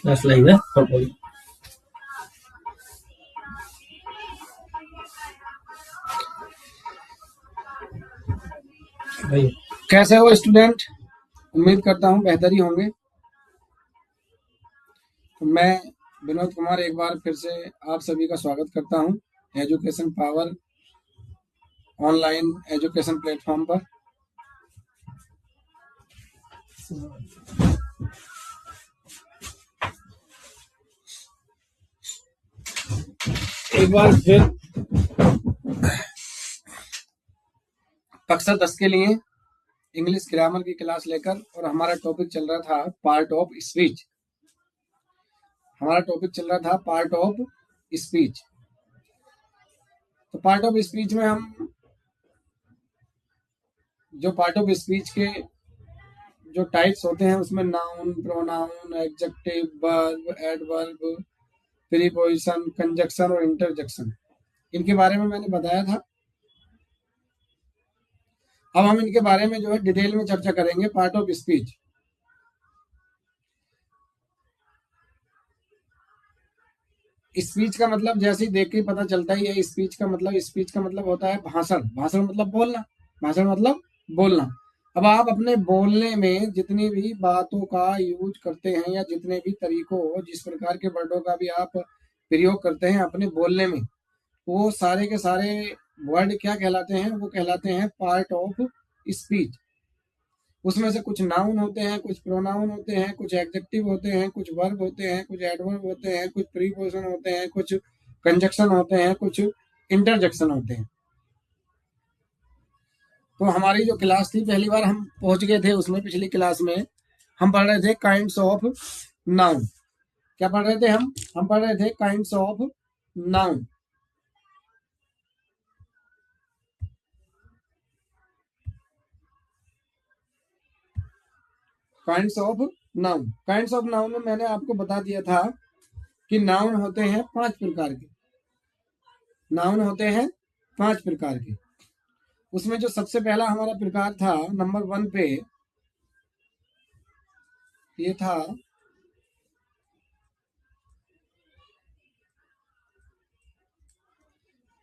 That's like that. Probably. भाई कैसे हो स्टूडेंट? उम्मीद करता हूँ बेहतर ही होंगे। मैं विनोद कुमार एक बार फिर से आप सभी का स्वागत करता हूँ education power online education platform पर। एक बार फिर कक्षा 10 के लिए इंग्लिश ग्रामर की क्लास लेकर, और हमारा टॉपिक चल रहा था पार्ट ऑफ स्पीच। तो पार्ट ऑफ स्पीच में हम जो पार्ट ऑफ स्पीच के जो टाइप्स होते हैं उसमें noun, pronoun, adjective, verb, adverb, preposition, conjunction और इंटरजेक्शन, इनके बारे में मैंने बताया था। अब हम इनके बारे में जो है डिटेल में चर्चा करेंगे। पार्ट ऑफ स्पीच, स्पीच का मतलब जैसे ही देख के पता चलता ही है। स्पीच का मतलब होता है भाषण। भाषण मतलब बोलना। अब आप अपने बोलने में जितनी भी बातों का यूज करते हैं या जितने भी तरीकों, जिस प्रकार के वर्डों का भी आप प्रयोग करते हैं अपने बोलने में, वो सारे के सारे वर्ड क्या कहलाते हैं? वो कहलाते हैं पार्ट ऑफ स्पीच। उसमें से कुछ नाउन होते हैं, कुछ प्रोनाउन होते हैं, कुछ एडजेक्टिव होते हैं, कुछ वर्ब होते हैं, कुछ एडवर्ब होते हैं, कुछ प्रीपोजिशन होते हैं, कुछ कंजक्शन होते हैं, कुछ इंटरजेक्शन होते हैं। तो हमारी जो क्लास थी, पहली बार हम पहुंच गए थे उसमें। पिछली क्लास में हम पढ़ रहे थे काइंड्स ऑफ नाउन। क्या पढ़ रहे थे हम पढ़ रहे थे kinds of noun. Kinds of noun में मैंने आपको बता दिया था कि नाउन होते हैं 5 प्रकार के। उसमें जो सबसे पहला हमारा प्रकार था नंबर 1 पे, ये था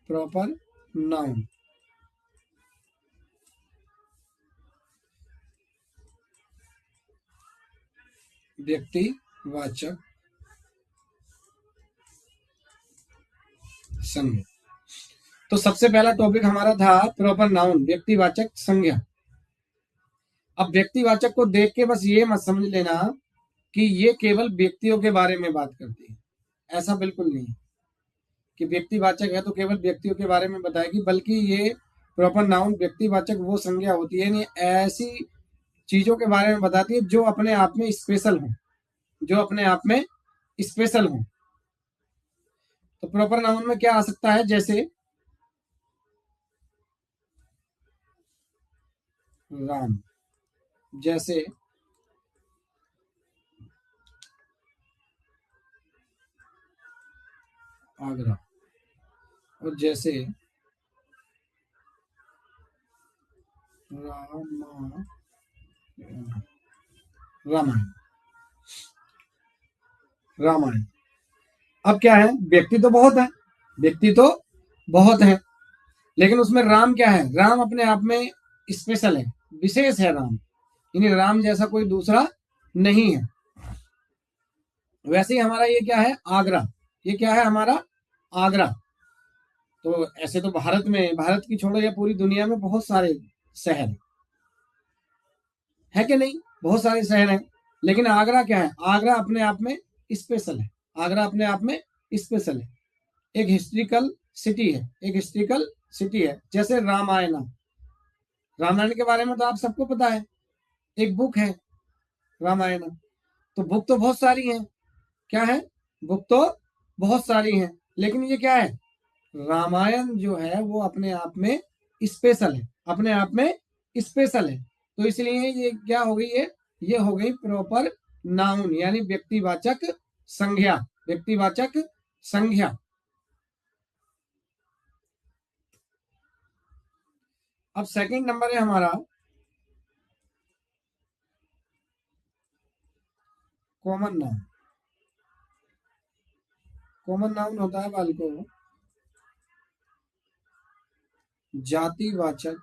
प्रॉपर नाउन। व्यक्तिवाचक संज्ञा। तो सबसे पहला टॉपिक हमारा था प्रॉपर नाउन, व्यक्तिवाचक संज्ञा। अब व्यक्तिवाचक को देख के बस ये मत समझ लेना कि ये केवल व्यक्तियों के बारे में बात करती है, ऐसा बिल्कुल नहीं कि व्यक्तिवाचक है तो केवल व्यक्तियों के बारे में बताएगी, बल्कि ये प्रॉपर नाउन व्यक्तिवाचक वो संज्ञा होती है, नहीं ऐसी चीजों के बारे में बताती है जो अपने आप में स्पेशल हो, जो अपने आप में स्पेशल हो। तो प्रॉपर नाउन में क्या आ सकता है, जैसे राम, जैसे आगरा, और जैसे रामायण। रामायण अब क्या है, व्यक्ति तो बहुत है, व्यक्ति तो बहुत है, लेकिन उसमें राम क्या है, राम अपने आप में स्पेशल है, विशेष है राम, यानी राम जैसा कोई दूसरा नहीं है। वैसे ही हमारा ये क्या है, आगरा, ये क्या है हमारा आगरा। तो ऐसे तो भारत में, भारत की छोड़ो या पूरी दुनिया में बहुत सारे शहर है कि नहीं, बहुत सारे शहर हैं, लेकिन आगरा क्या है, आगरा अपने आप में स्पेशल है, आगरा अपने आप में स्पेशल है, एक हिस्ट्रिकल सिटी है, एक हिस्ट्रिकल सिटी है। जैसे रामायण, रामायण के बारे में तो आप सबको पता है, एक बुक है रामायण। तो बुक तो बहुत सारी हैं, क्या है, बुक तो बहुत सारी हैं, लेकिन ये क्या है, रामायण जो है वो अपने आप में स्पेशल है, अपने आप में स्पेशल है। तो इसलिए ये क्या हो गई, ये हो गई प्रॉपर नाउन, यानी व्यक्तिवाचक संज्ञा, व्यक्तिवाचक संज्ञा। अब सेकंड नंबर है हमारा कॉमन नाउन। कॉमन नाउन होता है बालकों जातिवाचक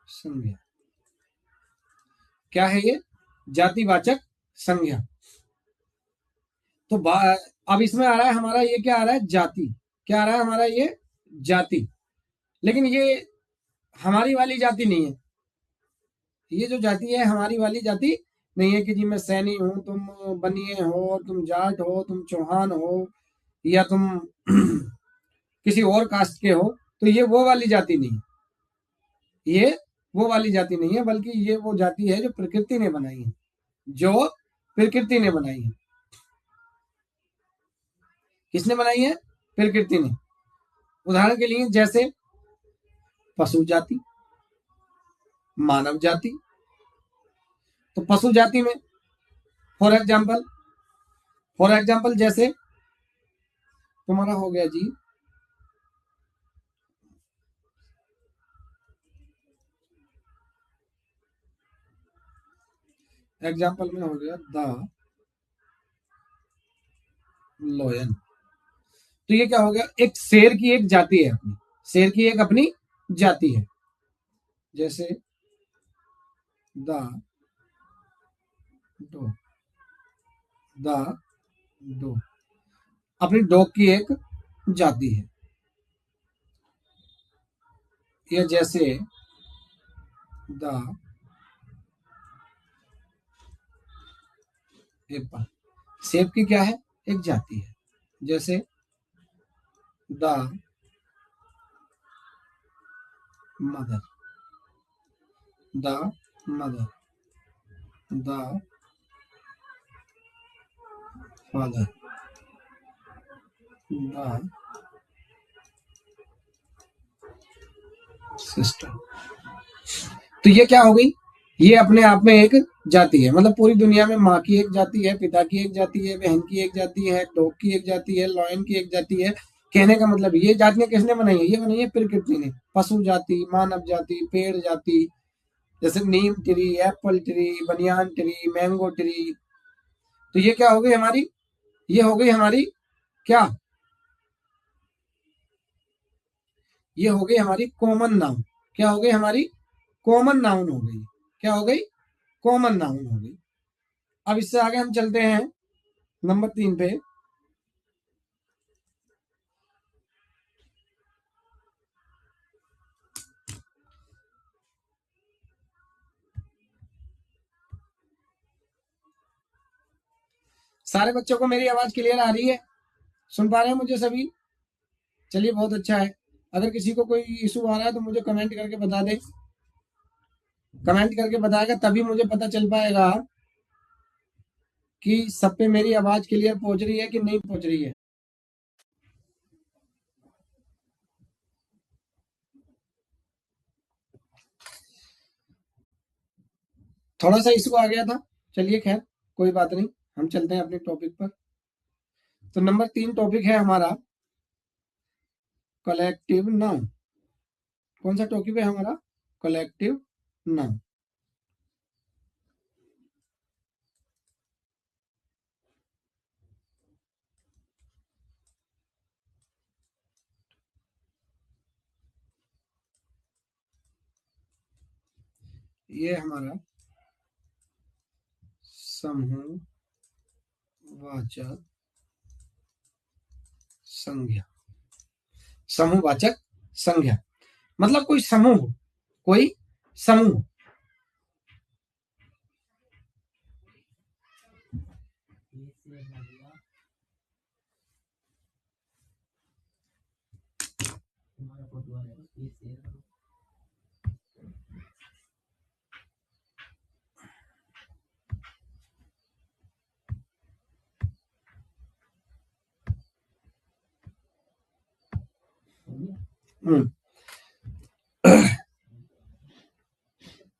संज्ञा। क्या है ये, जातिवाचक संज्ञा। तो अब इसमें आ रहा है हमारा, ये क्या आ रहा है, जाति, क्या आ रहा है हमारा, ये जाति। लेकिन ये हमारी वाली जाति नहीं है, ये जो जाति है हमारी वाली जाति नहीं है कि जी मैं सैनी हूं, तुम बनिए हो, तुम जाट हो, तुम चौहान हो, या तुम किसी और कास्ट के हो। तो ये वो वाली जाति नहीं है, ये वो वाली जाति नहीं है, बल्कि ये वो जाति है जो प्रकृति ने बनाई है, जो प्रकृति ने बनाई है। किसने बनाई है, प्रकृति ने। उदाहरण के लिए जैसे पशु जाति, मानव जाति। तो पशु जाति में फॉर एग्जाम्पल जैसे तुम्हारा हो गया जी एग्जाम्पल में हो गया द लोयन। तो ये क्या हो गया, एक शेर की एक जाति है अपनी, शेर की एक अपनी जाति है। जैसे द डॉग, द डॉग अपनी डॉग की एक जाति है। या जैसे द एप्पल, सेब की क्या है, एक जाति है। जैसे the mother, the mother, the father, the sister. तो ये क्या हो गई, ये अपने आप में एक जाति है, मतलब पूरी दुनिया में माँ की एक जाति है, पिता की एक जाति है, बहन की एक जाति है, डॉग की एक जाति है, लॉयन की एक जाति है। कहने का मतलब ये जातियां किसने बनाई है, ये बनाई है प्रकृति ने। पशु जाति, मानव जाति, पेड़ जाति, जैसे neem tree, apple tree, banyan tree, mango tree. तो ये क्या हो गई हमारी, ये हो गई हमारी क्या, ये हो गई हमारी कॉमन नाउन। क्या हो गई हमारी, कॉमन नाउन हो गई। क्या हो गई, कॉमन नाउन हो गई। अब इससे आगे हम चलते हैं नंबर 3 पे, सारे बच्चों को मेरी आवाज क्लियर आ रही है? सुन पा रहे हैं मुझे सभी? चलिए बहुत अच्छा है। अगर किसी को कोई इशू आ रहा है तो मुझे कमेंट करके बता दे। कमेंट करके बताएगा तभी मुझे पता चल पाएगा कि सब पे मेरी आवाज क्लियर पहुंच रही है कि नहीं पहुंच रही है। थोड़ा सा इशू आ गया था, चलिए खैर कोई बात नहीं, हम चलते हैं अपने टॉपिक पर। तो नंबर 3 टॉपिक है हमारा कलेक्टिव नाउन। कौन सा टॉपिक है हमारा? Collective noun. ये हमारा समूहवाचक संज्ञा। समूहवाचक संज्ञा मतलब कोई समूह, कोई समूह।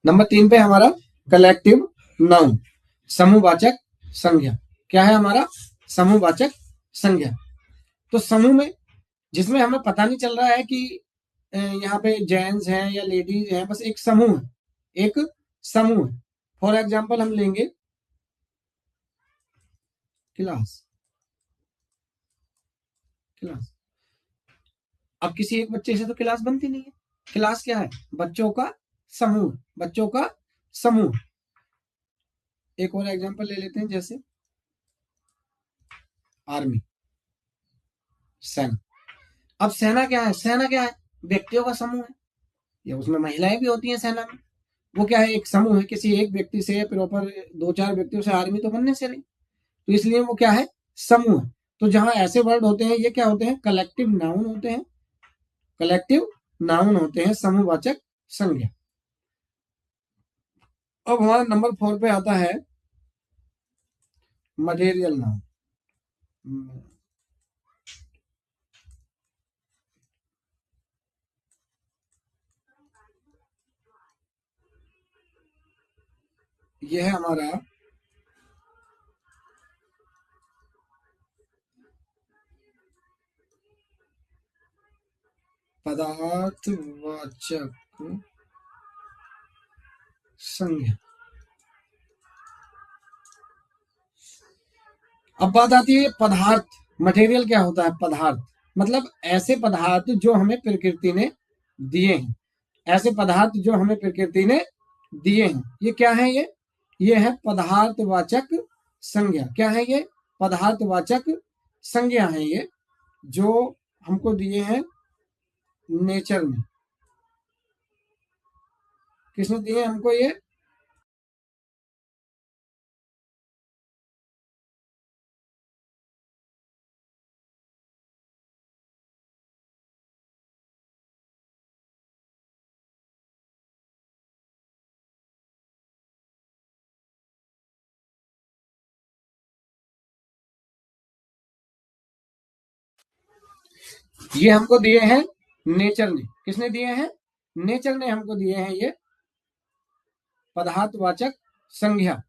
नंबर 3 पे हमारा कलेक्टिव नाउन, समूहवाचक संज्ञा। क्या है हमारा? समूहवाचक संज्ञा। तो समूह में जिसमें हमें पता नहीं चल रहा है कि यहाँ पे जेंट्स हैं या लेडीज हैं, बस एक समूह है, एक समूह है। फॉर एग्जाम्पल हम लेंगे क्लास। क्लास, अब किसी एक बच्चे से तो क्लास बनती नहीं है। क्लास क्या है? बच्चों का समूह, बच्चों का समूह। एक और एग्जांपल ले लेते हैं, जैसे आर्मी, सेना। अब सेना क्या है? सेना क्या है? व्यक्तियों का समूह है। या उसमें महिलाएं भी होती हैं सेना में। वो क्या है? एक समूह है, किसी एक व्यक्ति से प्रॉपर 2-4 व्यक्तियों से आर्मी तो बनने से रही, तो इसलिए वो क्या है? समूह है। तो जहां ऐसे वर्ड होते हैं ये क्या होते हैं? कलेक्टिव नाउन होते हैं। कलेक्टिव नाउन होते हैं, समूहवाचक संज्ञा। अब हमारा नंबर 4 पे आता है मटेरियल नाउन। ये है हमारा पदार्थवाचक संज्ञा। अब बात आती है पदार्थ। मटेरियल क्या होता है? पदार्थ मतलब ऐसे पदार्थ जो हमें प्रकृति ने दिए हैं। ऐसे पदार्थ जो हमें प्रकृति ने दिए हैं, ये क्या है? ये है पदार्थवाचक संज्ञा। क्या है ये? पदार्थवाचक संज्ञा है ये, जो हमको दिए हैं नेचर में। किसने दिए हमको ये? ये हमको दिए हैं नेचर ने। किसने दिए हैं? नेचर ने हमको दिए हैं ये पदार्थवाचक संज्ञा।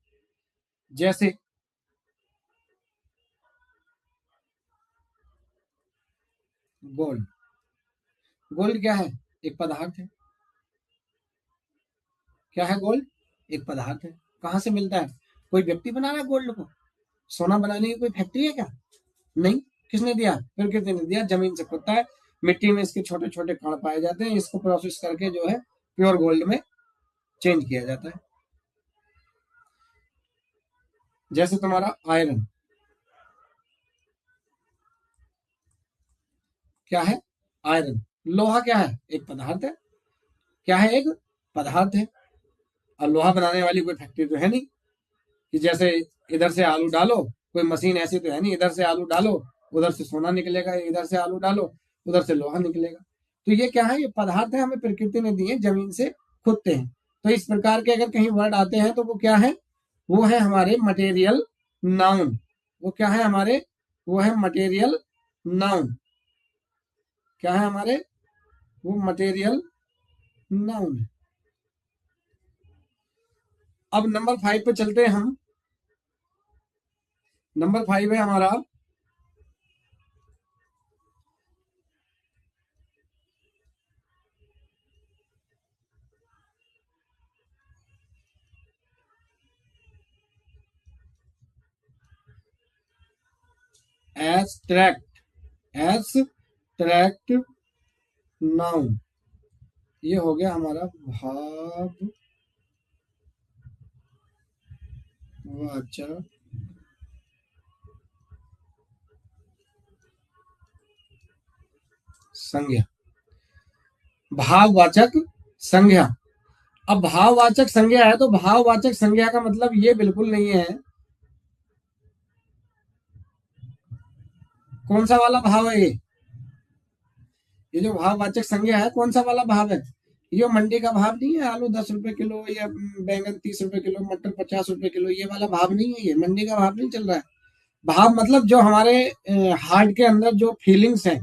जैसे गोल्ड। गोल्ड क्या है? एक पदार्थ है। क्या है? गोल्ड एक पदार्थ है। कहाँ से मिलता है? कोई व्यक्ति बना रहा है गोल्ड को? सोना बनाने की कोई फैक्ट्री है क्या? नहीं। किसने दिया? प्रकृति ने दिया। जमीन से खुदता है, मिट्टी में इसके छोटे छोटे कण पाए जाते हैं, इसको प्रोसेस करके जो है प्योर गोल्ड में चेंज किया जाता है। जैसे तुम्हारा आयरन, क्या है? आयरन। लोहा क्या है? एक पदार्थ है। क्या है? एक पदार्थ है। और लोहा बनाने वाली कोई फैक्ट्री तो है नहीं कि जैसे इधर से आलू डालो कोई मशीन ऐसी तो है नहीं, इधर से आलू डालो उधर से सोना निकलेगा, इधर से आलू डालो उधर से लोहा निकलेगा। तो ये क्या है, ये पदार्थ है, हमें प्रकृति ने दिए, जमीन से खुदते हैं। तो इस प्रकार के अगर कहीं वर्ड आते हैं तो वो क्या है, वो है हमारे मटेरियल नाउन। वो क्या है हमारे, वो है मटेरियल नाउन। क्या है हमारे, वो मटेरियल नाउन है। अब नंबर 5 पे चलते हैं हम। नंबर 5 है हमारा एब्स्ट्रैक्ट। एब्स्ट्रैक्ट नाउन, ये हो गया हमारा भाववाचक संज्ञा। भाववाचक संज्ञा। अब भाववाचक संज्ञा है तो भाववाचक संज्ञा का मतलब ये बिल्कुल नहीं है कौन सा वाला भाव है ये जो भाववाचक संज्ञा है कौन सा वाला भाव है, ये मंडी का भाव नहीं है, आलू 10 रुपए किलो या बैंगन 30 रुपए किलो, मटर 50 रुपए किलो, ये वाला भाव नहीं है, ये मंडी का भाव नहीं चल रहा है। भाव मतलब जो हमारे हार्ट के अंदर जो फीलिंग्स हैं,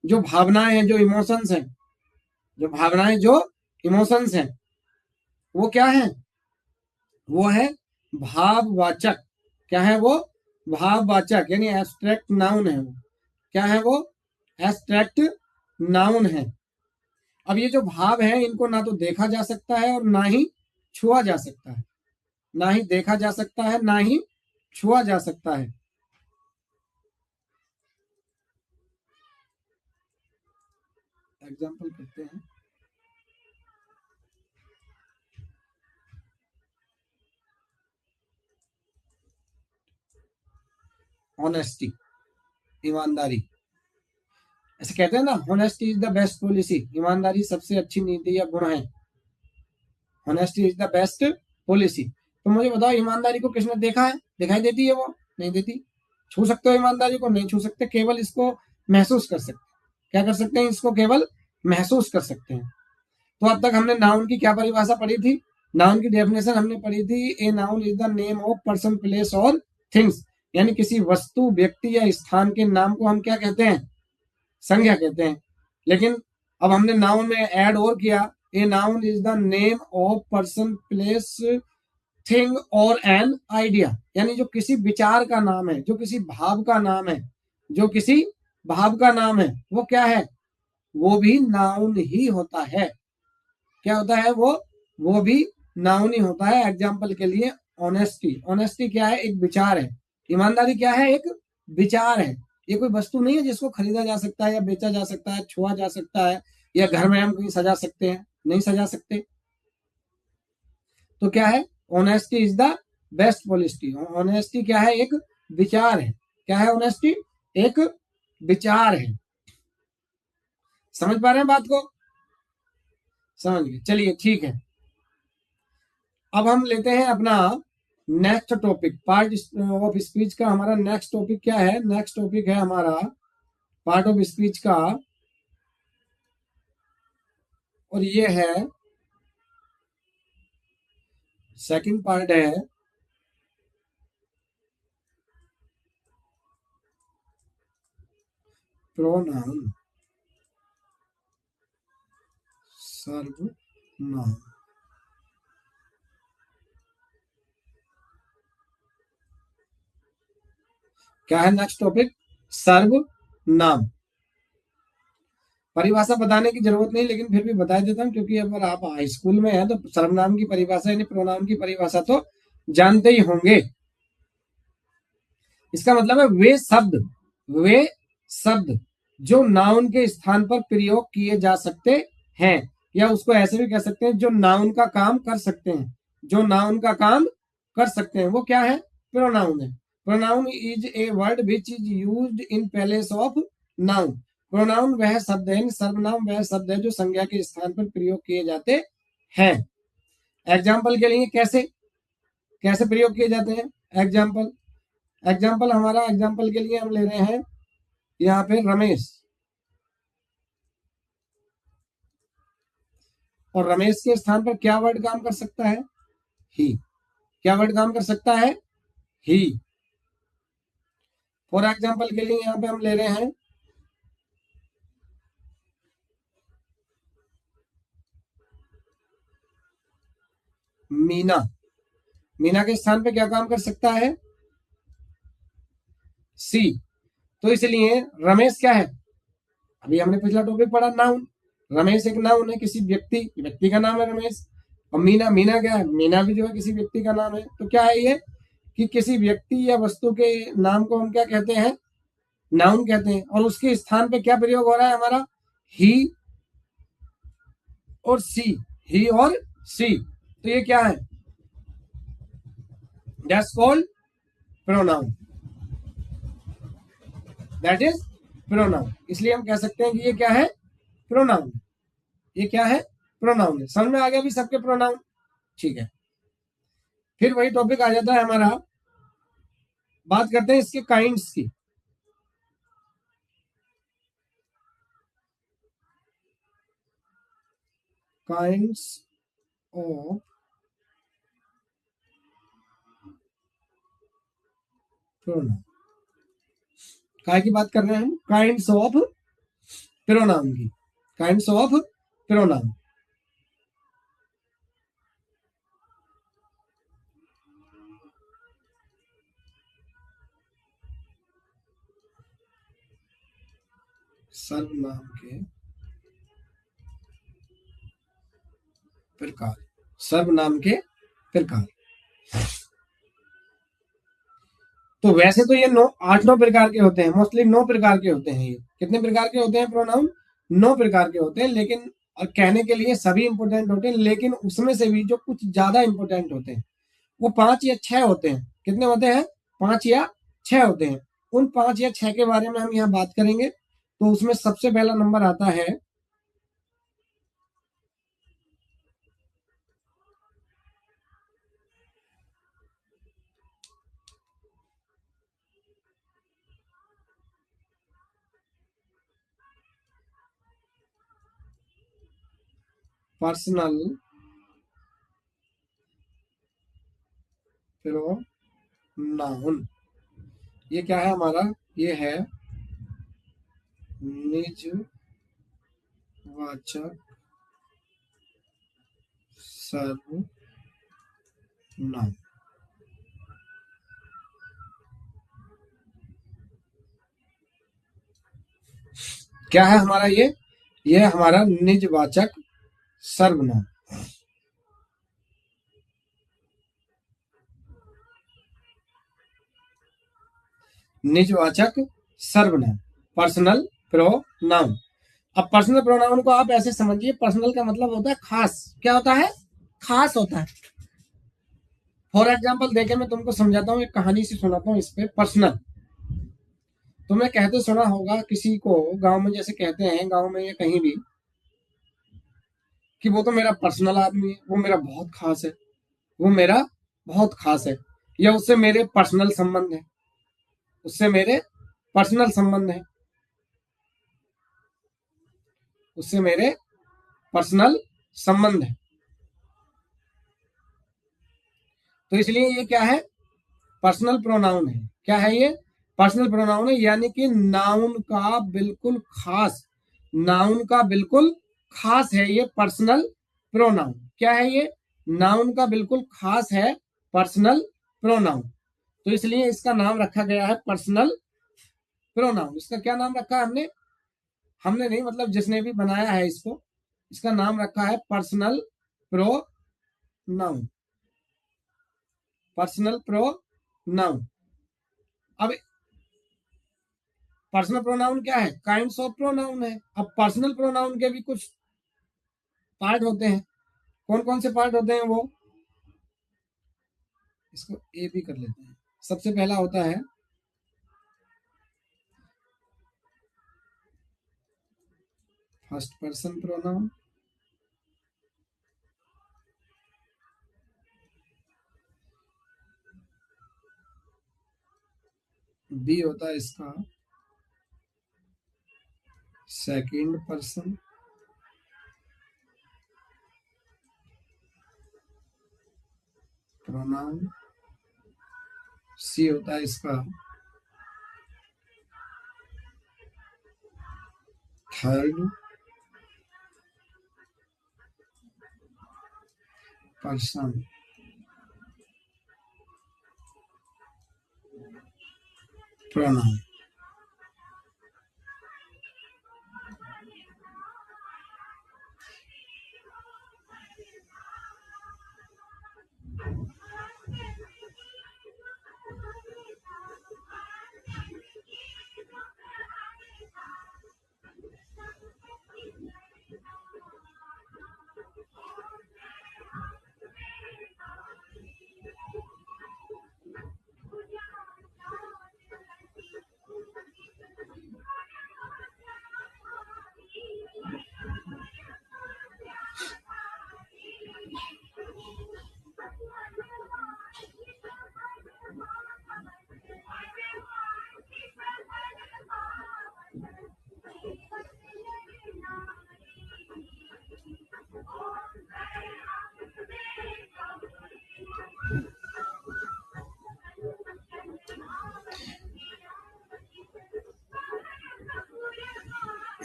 जो भावनाएं हैं, जो इमोशंस हैं, जो भावनाएं जो इमोशंस हैं, वो क्या है, वो है भाववाचक। क्या है वो, भाववाचक, यानी एब्स्ट्रैक्ट नाउन है वो। क्या है वो, एब्स्ट्रैक्ट नाउन है। अब ये जो भाव है इनको ना तो देखा जा सकता है और ना ही छुआ जा सकता है, ना ही देखा जा सकता है ना ही छुआ जा सकता है। एग्जाम्पल करते हैं। ऑनेस्टी, ईमानदारी। ऐसे कहते हैं ना, honesty is the best policy, ईमानदारी सबसे अच्छी नीति या गुण है। Honesty is the best policy. तो मुझे बताओ, ईमानदारी को किसने देखा है, दिखाई देती है वो, नहीं देती। छू सकते हो ईमानदारी को, नहीं छू सकते, केवल इसको महसूस कर सकते। क्या कर सकते हैं, इसको केवल महसूस कर सकते हैं। तो अब तक हमने नाउन की क्या परिभाषा पढ़ी थी, नाउन की डेफिनेशन हमने पढ़ी थी, a noun is the name of person place और थिंग्स, यानी किसी वस्तु व्यक्ति या स्थान के नाम को हम क्या कहते हैं, संज्ञा कहते हैं। लेकिन अब हमने नाउन में ऐड और किया, a noun is the name of person place thing और एन आइडिया, यानी जो किसी विचार का नाम है, जो किसी भाव का नाम है, जो किसी भाव का नाम है, वो क्या है, वो भी नाउन ही होता है। क्या होता है वो भी नाउन ही होता है। एग्जाम्पल के लिए ऑनेस्टी, ऑनेस्टी क्या है, एक विचार है। ईमानदारी क्या है, एक विचार है। ये कोई वस्तु नहीं है जिसको खरीदा जा सकता है या बेचा जा सकता है, छुआ जा सकता है, या घर में हम कहीं सजा सकते हैं, नहीं सजा सकते। तो क्या है, honesty is the best policy. Honesty क्या है, एक विचार है। क्या है ऑनेस्टी, एक विचार है। समझ पा रहे हैं बात को, समझ गए, चलिए ठीक है। अब हम लेते हैं अपना next topic, part of speech का हमारा नेक्स्ट टॉपिक क्या है, नेक्स्ट टॉपिक है हमारा पार्ट ऑफ स्पीच का, और ये है सेकंड पार्ट है प्रोनाउन, सर्वनाम। क्या है नेक्स्ट टॉपिक, सर्वनाम। परिभाषा बताने की जरूरत नहीं, लेकिन फिर भी बता देता हूँ, क्योंकि अगर आप हाई स्कूल में हैं तो सर्वनाम की परिभाषा यानी प्रोनाउन की परिभाषा तो जानते ही होंगे। इसका मतलब है वे शब्द जो नाउन के स्थान पर प्रयोग किए जा सकते हैं, या उसको ऐसे भी कह सकते हैं जो नाउन का काम कर सकते हैं, जो नाउन का काम कर सकते हैं, वो क्या है, प्रोनाउन है। Pronoun is a word which is used in place of noun. Pronoun वह शब्द है, सर्वनाम वह शब्द है जो संज्ञा के स्थान पर प्रयोग किए जाते हैं। एग्जाम्पल के लिए कैसे कैसे प्रयोग किए जाते हैं, एग्जाम्पल, एग्जाम्पल हमारा, एग्जाम्पल के लिए हम ले रहे हैं यहाँ पे रमेश, और रमेश के स्थान पर क्या वर्ड काम कर सकता है? ही। क्या वर्ड काम कर सकता है? ही। फॉर एग्जाम्पल के लिए यहाँ पे हम ले रहे हैं मीना। मीना के स्थान पे क्या काम कर सकता है? सी। तो इसलिए रमेश क्या है? अभी हमने पिछला टॉपिक पढ़ा, नाउन। रमेश एक नाउन है, किसी व्यक्ति, व्यक्ति का नाम है रमेश। और मीना, मीना क्या है? मीना भी जो है किसी व्यक्ति का नाम है। तो क्या है ये कि किसी व्यक्ति या वस्तु के नाम को हम क्या कहते हैं? नाउन कहते हैं। और उसके स्थान पे क्या प्रयोग हो रहा है हमारा? ही और सी। ही और सी। तो ये क्या है? That's called pronoun. That is pronoun. इसलिए हम कह सकते हैं कि ये क्या है? प्रोनाउन। ये क्या है? प्रोनाउन है। समझ में आ गया भी सबके प्रोनाउन? ठीक है। फिर वही टॉपिक आ जाता है हमारा, बात करते हैं इसके काइंड्स की। Kinds of pronoun. काय की बात कर रहे हैं हम? काइंड्स ऑफ प्रोनाउन की। Kinds of pronoun. सर्वनाम के प्रकार। सर्वनाम के प्रकार। तो वैसे तो ये 8-9 प्रकार के होते हैं, मोस्टली 9 प्रकार के होते हैं। ये कितने प्रकार के होते हैं प्रोनाउन? 9 प्रकार के होते हैं। लेकिन और कहने के लिए सभी इंपोर्टेंट होते हैं, लेकिन उसमें से भी जो कुछ ज्यादा इंपोर्टेंट होते हैं वो 5 या 6 होते हैं। कितने होते हैं? 5 या 6 होते हैं। उन 5 या 6 के बारे में हम यहाँ बात करेंगे। तो उसमें सबसे पहला नंबर आता है पर्सनल प्रोनाउन। ये क्या है हमारा? ये है निजवाचक सर्वनाम। क्या है हमारा ये हमारा निजवाचक सर्वनाम। निजवाचक सर्वनाम, पर्सनल प्रोनाउन। अब पर्सनल प्रोनाउन को आप ऐसे समझिए, पर्सनल का मतलब होता है खास। क्या होता है? खास होता है। फॉर एग्जाम्पल देखे मैं तुमको समझाता हूँ, एक कहानी से सुनाता हूँ इस पे। पर्सनल तुमने कहते सुना होगा किसी को, गांव में जैसे कहते हैं, गांव में या कहीं भी, कि वो तो मेरा पर्सनल आदमी है, वो मेरा बहुत खास है, वो मेरा बहुत खास है, या उससे मेरे पर्सनल संबंध है, उससे मेरे पर्सनल संबंध है, उससे मेरे पर्सनल संबंध है। तो इसलिए ये क्या है? पर्सनल प्रोनाउन है। क्या है ये? पर्सनल प्रोनाउन है, यानी कि नाउन का बिल्कुल खास, नाउन का बिल्कुल खास है ये पर्सनल प्रोनाउन। क्या है ये? नाउन का बिल्कुल खास है पर्सनल प्रोनाउन। तो इसलिए इसका नाम रखा गया है पर्सनल प्रोनाउन। इसका क्या नाम रखा है हमने? हमने नहीं, मतलब जिसने भी बनाया है इसको, इसका नाम रखा है पर्सनल प्रोनाउन। Personal pronoun. अब पर्सनल प्रोनाउन क्या है? काइंड्स ऑफ प्रोनाउन है। अब पर्सनल प्रोनाउन के भी कुछ पार्ट होते हैं। कौन कौन से पार्ट होते हैं वो? इसको ए भी कर लेते हैं। सबसे पहला होता है फर्स्ट पर्सन प्रोनाउन। बी होता है इसका सेकंड पर्सन प्रोनाउन। सी होता है इसका थर्ड पर्सन प्रोनाउन।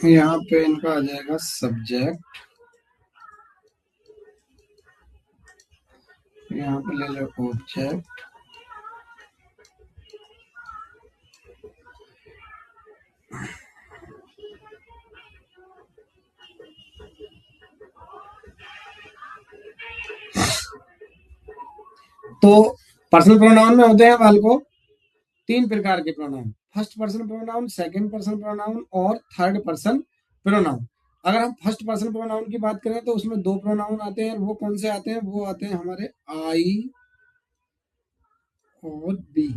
यहाँ पे इनका आ जाएगा सब्जेक्ट, यहाँ पे ले लो ऑब्जेक्ट, तो पर्सनल प्रोनाउन में होते हैं बालको तीन प्रकार के pronoun, first person pronoun, second person pronoun और थर्ड पर्सन प्रोनाउन। अगर हम फर्स्ट पर्सन प्रोनाउन की बात करें तो उसमें दो प्रोनाउन आते हैं, वो कौन से आते हैं? वो आते हैं हमारे आई और बी।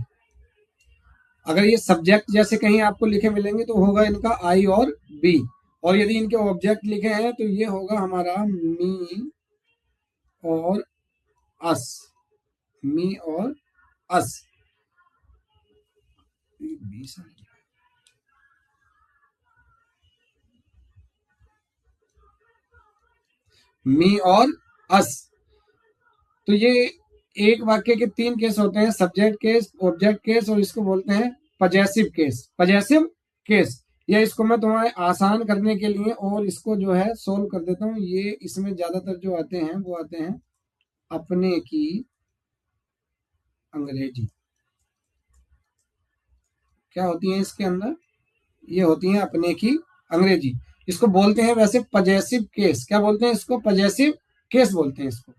अगर ये सब्जेक्ट जैसे कहीं आपको लिखे मिलेंगे तो होगा इनका आई और बी, और यदि इनके ऑब्जेक्ट लिखे हैं तो ये होगा हमारा मी और अस, मी और अस। मी और अस। तो ये एक वाक्य के तीन केस होते हैं, सब्जेक्ट केस, ऑब्जेक्ट केस और इसको बोलते हैं पजेसिव केस। पजेसिव केस, या इसको मैं तुम्हारे आसान करने के लिए और इसको जो है सोल्व कर देता हूँ। ये इसमें ज्यादातर जो आते हैं वो आते हैं अपने की अंग्रेजी। क्या होती है इसके अंदर? ये होती है अपने की अंग्रेजी। इसको बोलते हैं वैसे पजेसिव केस। क्या बोलते हैं इसको? पजेसिव केस बोलते हैं इसको।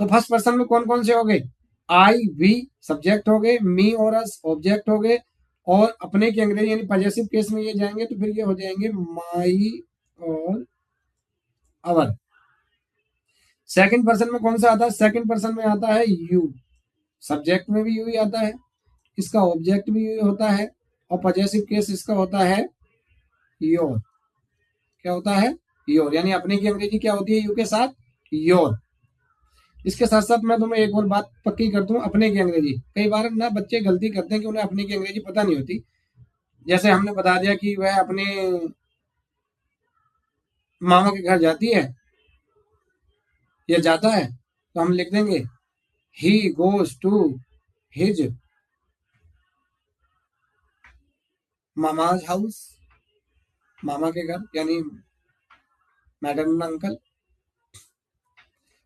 तो फर्स्ट पर्सन में कौन कौन से हो गए? आई वी सब्जेक्ट हो गए, मी और अस ऑब्जेक्ट हो गए, और अपने की अंग्रेजी यानी पजेसिव केस में ये जाएंगे तो फिर ये हो जाएंगे माई और अवर। सेकंड पर्सन में कौन सा आता है? सेकंड पर्सन में आता है यू। सब्जेक्ट में भी यू ही आता है, इसका ऑब्जेक्ट भी यू होता है, और पजेसिव केस इसका होता है योर। क्या होता है? योर। यानी अपने की अंग्रेजी क्या होती है यू के साथ? योर। इसके साथ साथ मैं तुम्हें एक और बात पक्की कर दूं, अपने की अंग्रेजी कई बार ना बच्चे गलती करते हैं कि उन्हें अपने की अंग्रेजी पता नहीं होती। जैसे हमने बता दिया कि वह अपने मामा के घर जाती है या जाता है, तो हम लिख देंगे he goes to his mama's house, मामा के घर यानी मैडम अंकल।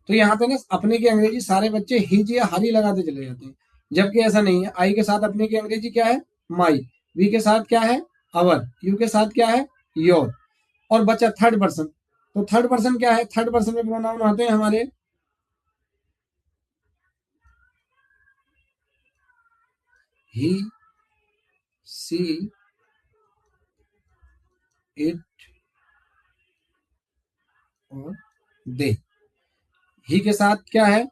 तो यहाँ पे ना अपने की अंग्रेजी सारे बच्चे हिज या हरी लगाते चले जाते हैं, जबकि ऐसा नहीं है। आई के साथ अपने की अंग्रेजी क्या है? माई। वी के साथ क्या है? अवर। यू के साथ क्या है? योर। और बचा थर्ड पर्सन। तो थर्ड पर्सन क्या है? थर्ड पर्सन में प्रोनाउन आते हैं हमारे ही, सी, इट और दे। ही के साथ क्या है?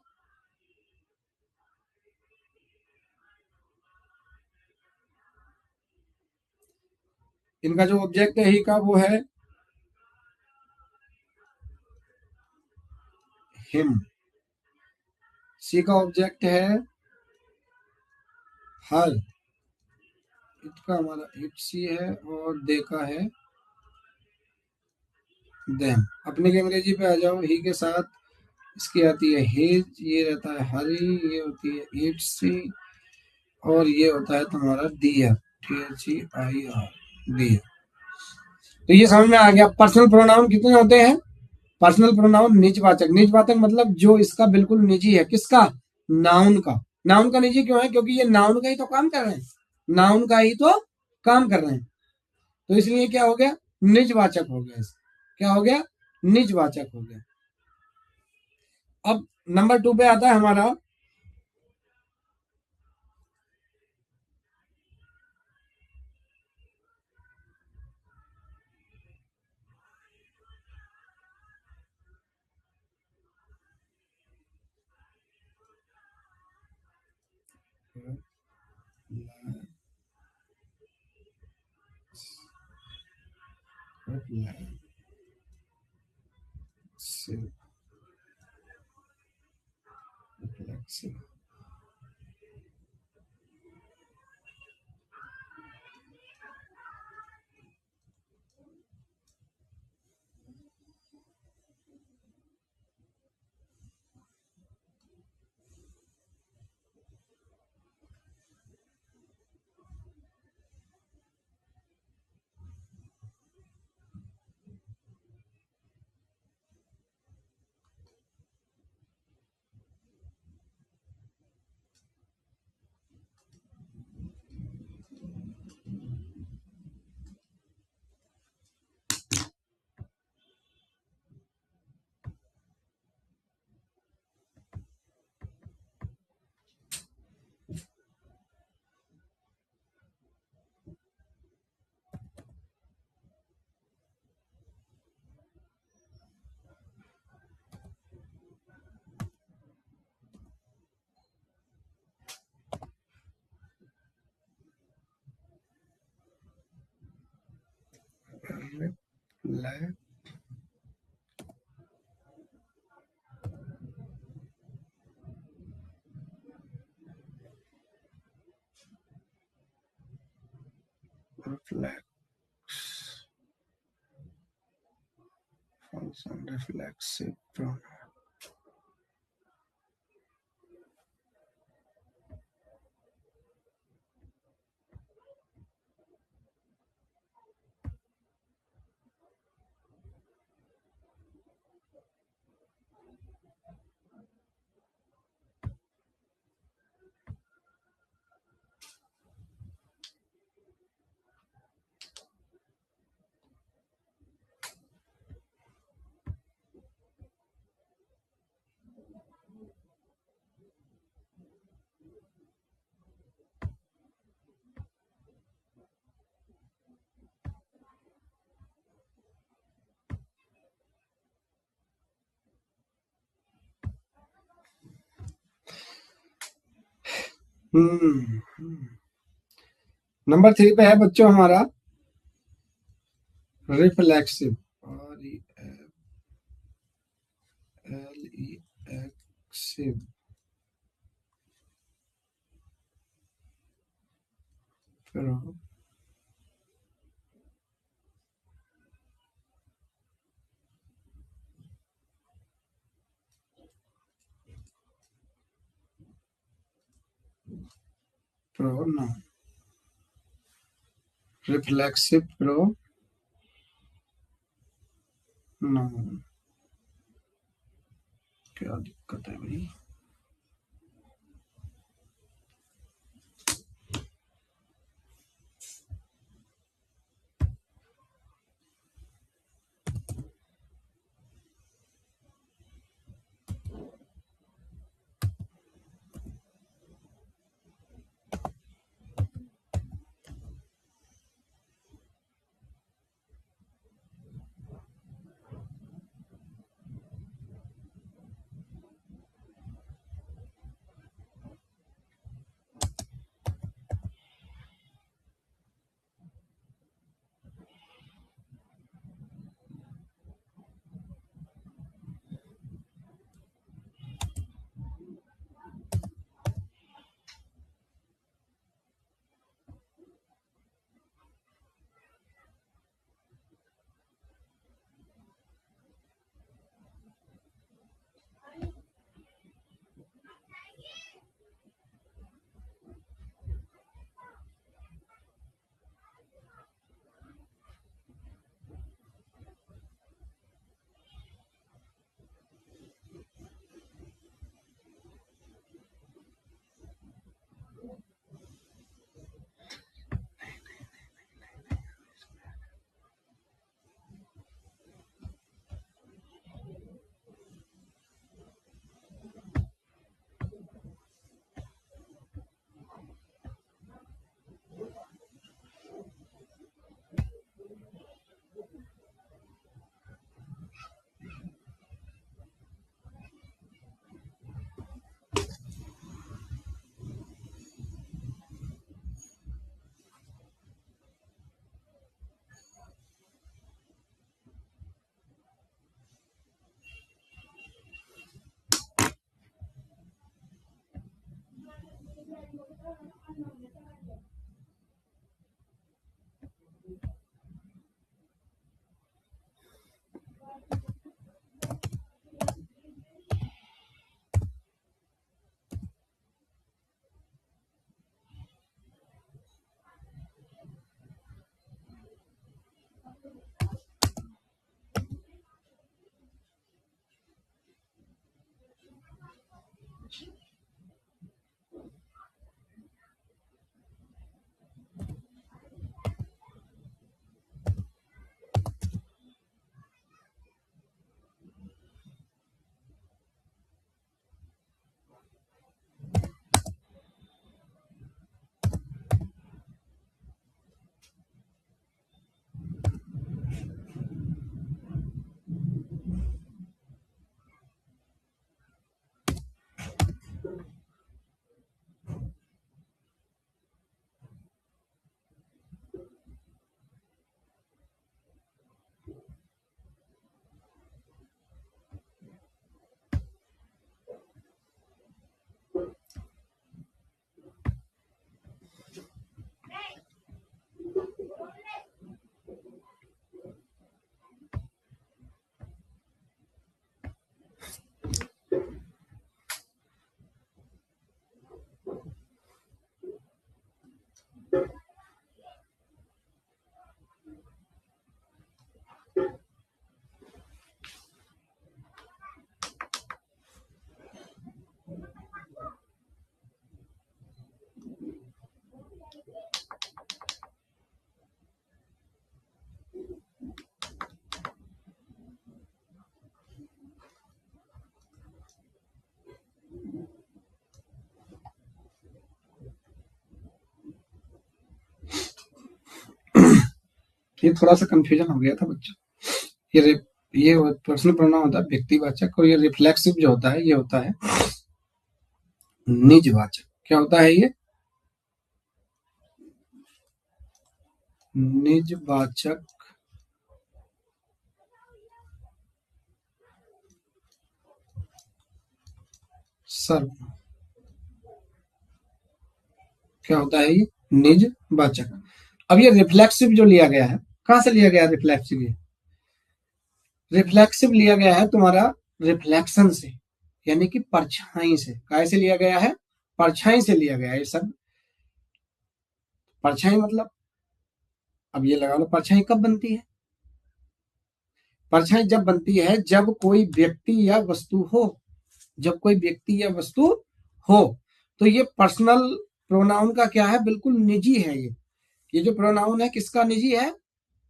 इनका जो ऑब्जेक्ट है ही का वो है हिम। सी का ऑब्जेक्ट है हर, इत का हमारा इट्स ही है और दे का है देम। अपने के अंग्रेजी पे आ जाओ, ही के साथ इसकी आती है हिज, ये रहता है हरी, ये होती है इट्स और ये होता है तुम्हारा डियर, DHEIR, डियर। तो ये समझ में आ गया। पर्सनल प्रोनाउन कितने होते हैं? पर्सनल प्रोनाउन निजवाचक, निजवाचक मतलब जो इसका बिल्कुल निजी है, किसका? नाउन का। नाउन का निजी क्यों है? क्योंकि ये नाउन का ही तो काम कर रहे हैं, नाउन का ही तो काम कर रहे हैं, तो इसलिए क्या हो गया? निजवाचक हो गया। क्या हो गया? निजवाचक हो गया। अब नंबर 2 पे आता है हमारा reflexive pronoun। नंबर 3 पे है बच्चों हमारा reflexive, REFLEXIV pronoun, reflexive pronoun. क्या दिक्कत है भाई? ये थोड़ा सा कंफ्यूजन हो गया था बच्चों। ये ये पर्सनल प्रोनाउन होता है व्यक्तिवाचक, और ये रिफ्लेक्सिव जो होता है ये होता है निजवाचक। क्या होता है ये? निजवाचक सर्व। क्या होता है ये? निजवाचक। अब ये रिफ्लेक्सिव जो लिया गया है, कहां से लिया गया है रिफ्लेक्सिव? ये रिफ्लेक्सिव लिया गया है तुम्हारा रिफ्लेक्शन से, यानी कि परछाई से। कैसे लिया गया है? परछाई से लिया गया है ये सब। परछाई मतलब, अब ये लगा लो, परछाई कब बनती है? परछाई जब बनती है जब कोई व्यक्ति या वस्तु हो। जब कोई व्यक्ति या वस्तु हो, तो ये पर्सनल प्रोनाउन का क्या है? बिल्कुल निजी है ये जो प्रोनाउन है किसका निजी है?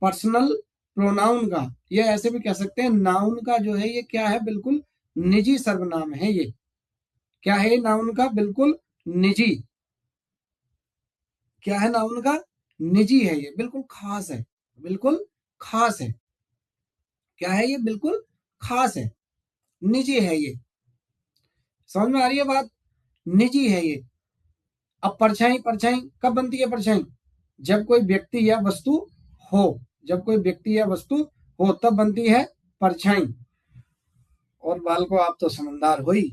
पर्सनल प्रोनाउन का। ये ऐसे भी कह सकते हैं नाउन का जो है ये क्या है? बिल्कुल निजी सर्वनाम है ये। क्या है ये? नाउन का बिल्कुल निजी। क्या है? नाउन का निजी है ये, बिल्कुल खास है। बिल्कुल खास है। क्या है ये? बिल्कुल खास है, निजी है ये। समझ में आ रही है बात? निजी है ये। अब परछाई, परछाई कब बनती है परछाई? जब कोई व्यक्ति या वस्तु हो। जब कोई व्यक्ति या वस्तु हो तब बनती है परछाई। और बाल को आप तो समझदार हो ही।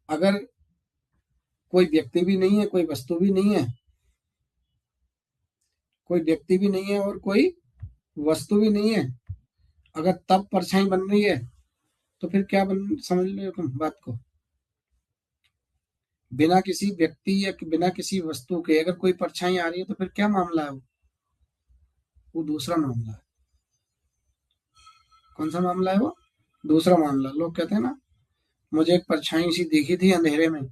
अगर कोई व्यक्ति भी नहीं है, कोई वस्तु भी नहीं है, कोई व्यक्ति भी नहीं है और कोई वस्तु भी नहीं है, अगर तब परछाई बन रही है तो फिर क्या बन, समझ लो तुम बात को। बिना किसी व्यक्ति या बिना किसी वस्तु के अगर कोई परछाई आ रही है तो फिर क्या मामला है? वो दूसरा मामला है। कौन सा मामला है वो? दूसरा मामला। लोग कहते हैं ना, मुझे एक परछाई सी दिखी थी अंधेरे में।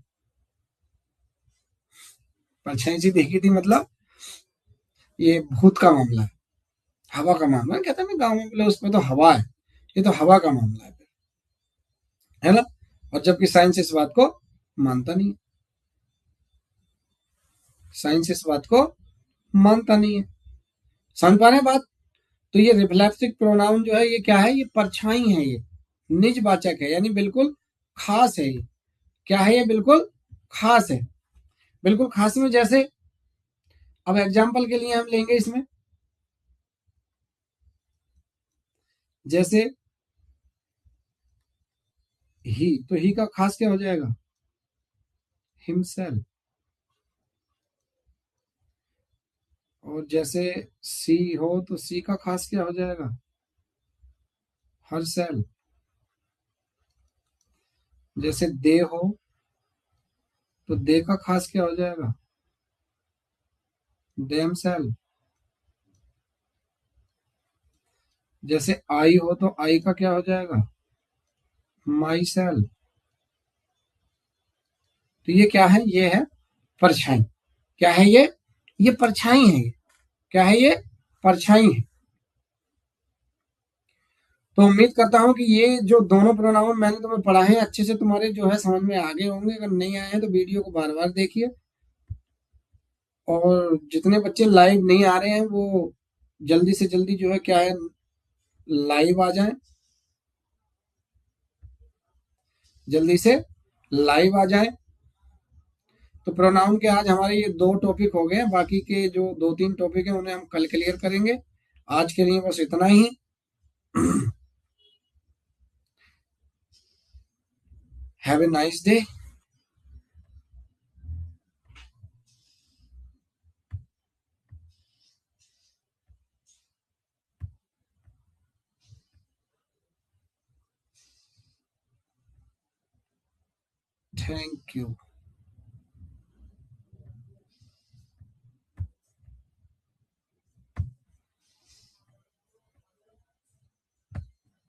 परछाई सी दिखी थी मतलब ये भूत का मामला है, हवा का मामला है। कहते हैं ना गाँव में बोले उसमें तो हवा है, ये तो हवा का मामला है ना। और जबकि साइंस इस बात को मानता नहीं है। साइंस इस बात को मानता नहीं है। समझ पा रहे हैं बात? तो ये रिफ्लेक्सिव प्रोनाउन जो है ये क्या है? ये परछाई है, ये निजवाचक है, यानी बिल्कुल खास है ये। क्या है ये? बिल्कुल खास है। बिल्कुल खास में जैसे, अब एग्जाम्पल के लिए हम लेंगे इसमें, जैसे ही, तो ही का खास क्या हो जाएगा? हिमसेल्फ। और जैसे सी हो तो सी का खास क्या हो जाएगा? हर सेल। जैसे दे हो तो दे का खास क्या हो जाएगा? Themselves. जैसे आई हो तो आई का क्या हो जाएगा? Myself. तो ये क्या है? ये है परछाई। क्या है ये? ये परछाई है ये। क्या है ये? परछाई है। तो उम्मीद करता हूँ कि ये जो दोनों प्रोनाउन मैंने तुम्हें पढ़ा है अच्छे से तुम्हारे जो है समझ में आ गए होंगे। अगर नहीं आए हैं तो वीडियो को बार बार देखिए। और जितने बच्चे लाइव नहीं आ रहे हैं वो जल्दी से जल्दी जो है क्या है, लाइव आ जाएं। जल्दी से लाइव आ जाएं। तो प्रोनाउन के आज हमारे ये दो टॉपिक हो गए। बाकी के जो दो तीन टॉपिक हैं उन्हें हम कल क्लियर करेंगे। आज के लिए बस इतना ही। Have a nice day. Thank you.